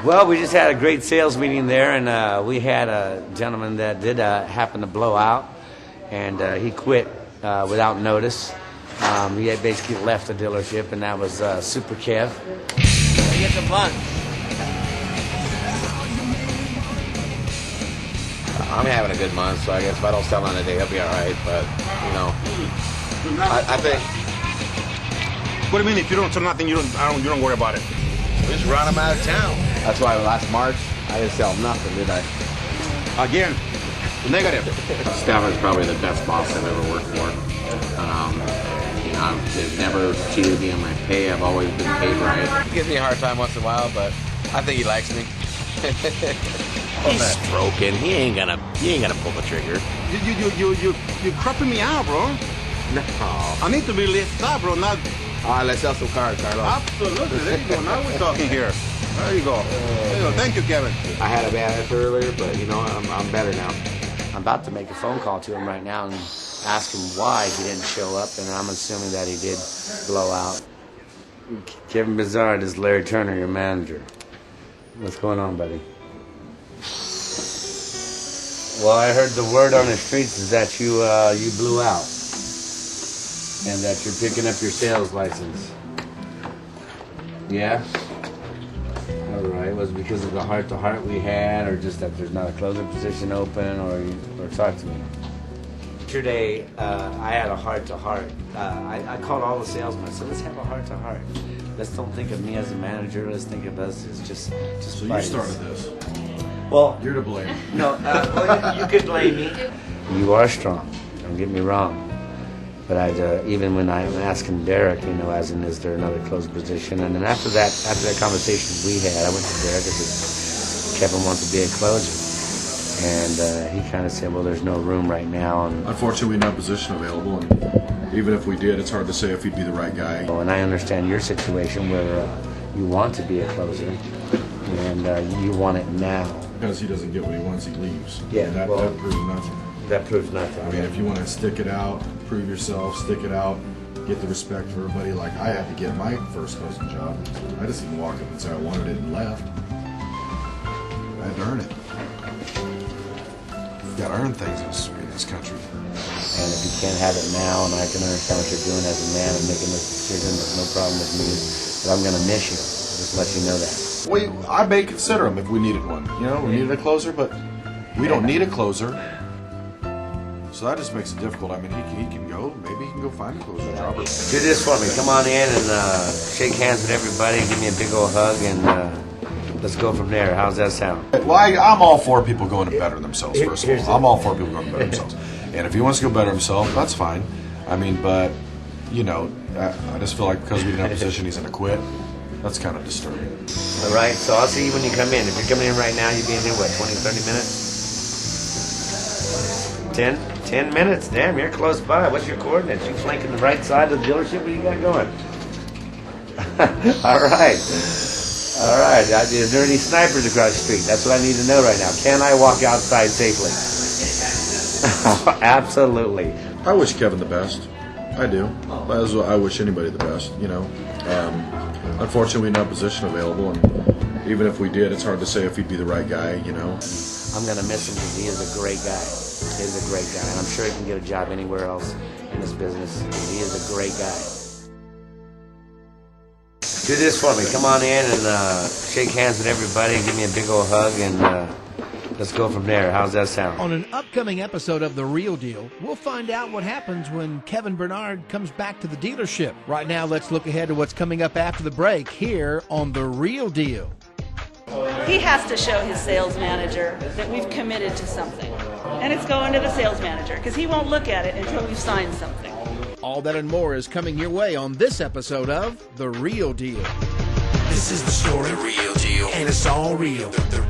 Well, we just had a great sales meeting there, and we had a gentleman that did happen to blow out, and he quit without notice. He had basically left the dealership, and that was SuperKev. You get some fun. I'm having a good month, so I guess if I don't sell on a day, I'll be all right. But, you know, I think... What do you mean? If you don't sell nothing, you don't worry about it. We just run them out of town. That's why last March, I didn't sell nothing, did I? Again, negative. Stefan's probably the best boss I've ever worked for. You know, they've never cheated me on my pay. I've always been paid right. He gives me a hard time once in a while, but I think he likes me. He's stroking. He ain't gonna pull the trigger. You cropping me out, bro. No. I need to be lifted up, bro. Not. All right, let's sell some cars, Carlos. Absolutely. There you go. Now we're talking here. There you go. There you go. Thank you, Kevin. I had a bad answer earlier, but you know, I'm better now. I'm about to make a phone call to him right now and ask him why he didn't show up, and I'm assuming that he did blow out. Kevin Bizarre is Larry Turner, your manager. What's going on, buddy? Well, I heard the word on the streets is that you blew out, and that you're picking up your sales license. Yeah? All right. Was it because of the heart-to-heart we had, or just that there's not a closer position open, or talk to me? Yesterday, I had a heart-to-heart. I called all the salesmen. I said, let's have a heart-to-heart. Let's don't think of me as a manager. Let's think of us as just So buddies. you started this. Well, You're to blame. no, well, you could blame me. You are strong. Don't get me wrong. But even when I'm asking Derek, you know, as in, is there another closed position? And then after that conversation we had, I went to Derek and said, Kevin wants to be a closer. And he kind of said, well, there's no room right now. And Unfortunately, we have no position available, and even if we did, it's hard to say if he'd be the right guy. and I understand your situation where you want to be a closer, and you want it now. Because he doesn't get what he wants, he leaves. Yeah, And that proves nothing. That proves nothing. I mean, if you want to stick it out, prove yourself, stick it out, get the respect for everybody, like I had to get my first closing job. I just didn't walk up and say I wanted it and left. I had to earn it. You gotta earn things in this country. And if you can't have it now, and I can understand what you're doing as a man and making this decision, there's no problem with me. But I'm going to miss you. Just let you know that. I may consider him if we needed one. You know, we needed a closer, but we don't need a closer. So that just makes it difficult. I mean, he can go. Maybe he can go find a closer job. Do this for me. Come on in and shake hands with everybody. Give me a big old hug, and let's go from there. How's that sound? Well, I'm all for people going to better themselves, first of all. I'm all for people going to better themselves. And if he wants to go better himself, that's fine. I mean, but, you know, I just feel like because we didn't have a position, he's going to quit. That's kind of disturbing. All right, so I'll see you when you come in. If you're coming in right now, you'll be in here, what, 20, 30 minutes? 10 minutes? Damn, you're close by. What's your coordinates? You flanking the right side of the dealership? What you got going? All right. All right. Is there any snipers across the street? That's what I need to know right now. Can I walk outside safely? Absolutely. I wish Kevin the best. I do. As I wish anybody the best, you know. Unfortunately, we have no position available, and even if we did, it's hard to say if he'd be the right guy, you know. I'm going to miss him because he is a great guy. He is a great guy, and I'm sure he can get a job anywhere else in this business. He is a great guy. Do this for me. Come on in and shake hands with everybody. Give me a big old hug, and let's go from there. How's that sound? On an upcoming episode of The Real Deal, we'll find out what happens when Kevin Bernard comes back to the dealership. Right now, let's look ahead to what's coming up after the break here on The Real Deal. He has to show his sales manager that we've committed to something. And it's going to the sales manager because he won't look at it until we've signed something. All that and more is coming your way on this episode of The Real Deal. This is the story, The Real Deal, and it's all real. The